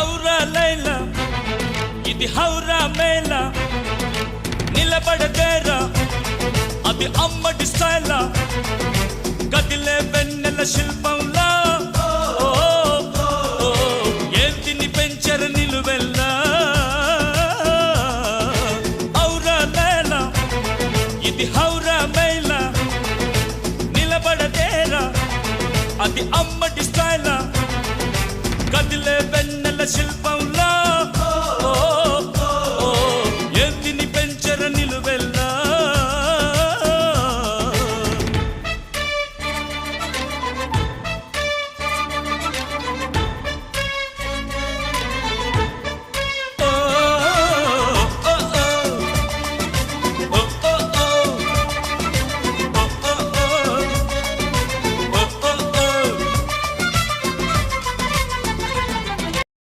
ఔరా లైలా ఇది హౌరా మేళ నిలబడదేరా అది అమ్మడి స్టైలా కదిలే వెన్నెల శిల్పంలా ఏంటిని పెంచర నిలువెల్లా ఔరా లైలా ఇది హౌరా మేళ నిలబడదేరా అది అమ్మడి స్టైలా కదిలే వెన్నెల శిల్పం